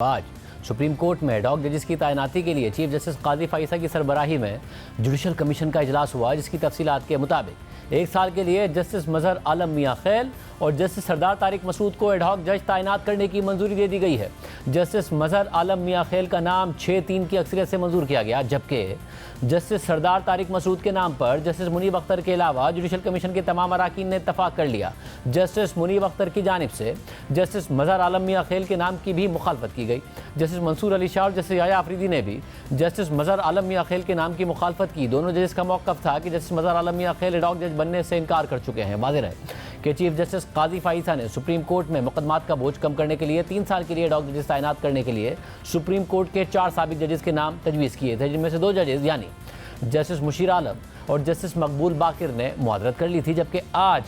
आज supreme court में ad hoc जजेस की तैनाती के लिए चीफ जस्टिस काजी फाइसा की सरबराही में जुडिशल कमीशन का इजलास हुआ, जिसकी तफसीलात के मुताबिक 1 साल के लिए जस्टिस मजहर आलम मियां खैल और जस्टिस सरदार तारिक मसूद को एडहॉक जज तैनात करने की मंजूरी दे दी गई है। जस्टिस मजहर आलम मियां खैल का नाम 6-3 की अक्सरियत से मंजूर किया गया, जबकि जस्टिस सरदार तारिक मसूद के नाम पर जस्टिस मुनीब अख्तर के अलावा जुडिशल कमीशन के तमाम अराकीन ने इत्तफाक कर लिया। जस्टिस मुनीब अख्तर की जानिब से जस्टिस मजहर आलम मियां खैल के नाम की भी मुखालफत की गई। जस्टिस मंसूर अली शाह और जस्टिस याया आफरीदी ने भी जस्टिस मजहर आलम मियां खैल के नाम की मुखालफत की। दोनों जजेस का मौक़िफ़ था कि जस्टिस मजहर आलम मियां खैल एडहॉक जज बनने से इनकार कर चुके हैं। वाज़ेह रहे कि चीफ जस्टिस काजी फाइसा ने सुप्रीम कोर्ट में मुकदमात का बोझ कम करने के लिए 3 साल के लिए एडहॉक जजेस तैनात करने के लिए सुप्रीम कोर्ट के 4 साबिक जजेस के नाम तजवीज़ किए थे, जिनमें से 2 जजेस यानी जस्टिस मुशीर आलम और जस्टिस मकबूल बाकिर ने मुआदरत कर ली थी। जबकि आज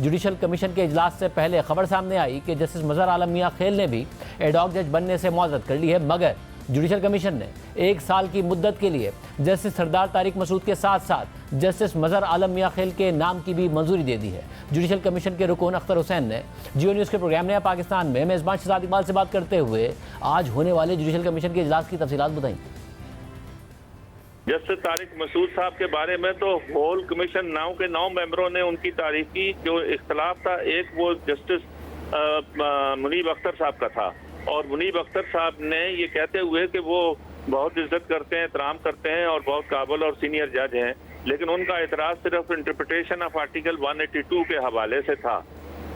जुडिशल कमीशन के इजलास से पहले खबर सामने आई कि जस्टिस मजहर आलम मियां खैल ने भी एडहॉक जज बनने से मुआदरत कर ली है, मगर जुडिशल कमीशन ने 1 साल की मुद्दत के लिए जस्टिस सरदार तारिक मसूद के साथ साथ जस्टिस मजहर आलम मियां खैल के नाम की भी मंजूरी दे दी है। जुडिशल कमीशन के रुकन अख्तर हुसैन ने जियो न्यूज़ के प्रोग्राम नया पाकिस्तान में मेज़बान शहजाद इकबाल से बात करते हुए आज होने वाले जुडिशल कमीशन के इजलास की तफसीलात बताई। जस्टिस तारिक मसूद साहब के बारे में तो होल कमीशन 9 मेंबरों ने उनकी तारीफ की। जो इख्तलाफ था, एक वो जस्टिस मुनीब अख्तर साहब का था, और मुनीब अख्तर साहब ने ये कहते हुए कि वो बहुत इज्जत करते हैं, एहतराम करते हैं और बहुत काबिल और सीनियर जज हैं, लेकिन उनका एतराज़ सिर्फ इंटरप्रिटेशन ऑफ आर्टिकल 182 के हवाले से था।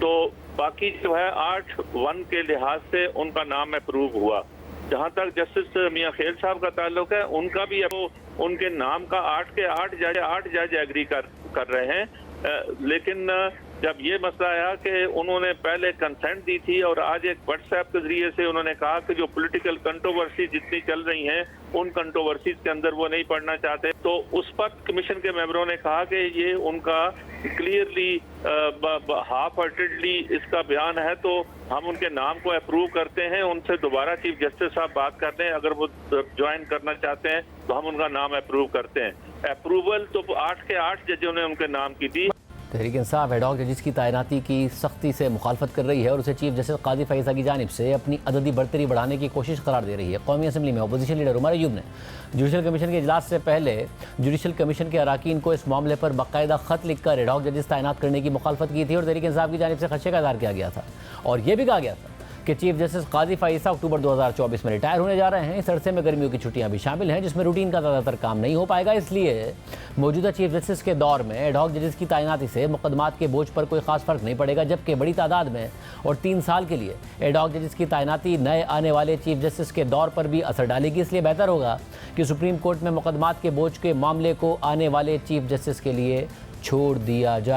तो बाकी जो है 8(1) के लिहाज से उनका नाम अप्रूव हुआ। जहाँ तक जस्टिस मियां खैल साहब का ताल्लुक है, उनका भी अब उनके नाम का 8 के 8 जज एग्री कर रहे हैं। लेकिन जब ये मसला आया कि उन्होंने पहले कंसेंट दी थी और आज एक व्हाट्सएप के जरिए से उन्होंने कहा कि जो पॉलिटिकल कंट्रोवर्सी जितनी चल रही हैं उन कंट्रोवर्सीज के अंदर वो नहीं पढ़ना चाहते, तो उस पर कमीशन के मेंबरों ने कहा कि ये उनका क्लियरली हाफ हार्टेडली इसका बयान है, तो हम उनके नाम को अप्रूव करते हैं। उनसे दोबारा चीफ जस्टिस साहब बात करते हैं, अगर वो ज्वाइन करना चाहते हैं तो हम उनका नाम अप्रूव करते हैं। अप्रूवल तो 8 के 8 जजों ने उनके नाम की दी। तहरीक इंसाफ एडहॉक जजेस की तैनाती की सख्ती से मुखालफत कर रही है और उसे चीफ जस्टिस काजी फाइसा की जानिब से अपनी अददी बढ़तरी बढ़ाने की कोशिश करार दे रही है। कौमी असम्बली में अपोजिशन लीडर उमर अयूब ने जुडिशल कमीशन के इजलास से पहले जुडिशल कमीशन के अराकीन को इस मामले पर बाकायदा ख़त लिखकर एडहॉक जजेस तैनात करने की मुखालफत की थी और तहरीक इंसाफ की जानिब से खदशे का इज़हार किया गया था और यह भी कहा गया था कि चीफ जस्टिस काजी फाइसा अक्टूबर 2024 में रिटायर होने जा रहे हैं। इस अरसे में गर्मियों की छुट्टियां भी शामिल हैं, जिसमें रूटीन का ज़्यादातर काम नहीं हो पाएगा। इसलिए मौजूदा चीफ जस्टिस के दौर में एडहॉक जजेस की तैनाती से मुकदमात के बोझ पर कोई खास फर्क नहीं पड़ेगा, जबकि बड़ी तादाद में और 3 साल के लिए एडहॉक जजेस की तैनाती नए आने वाले चीफ जस्टिस के दौर पर भी असर डालेगी। इसलिए बेहतर होगा कि सुप्रीम कोर्ट में मुकदमात के बोझ के मामले को आने वाले चीफ जस्टिस के लिए छोड़ दिया जाए।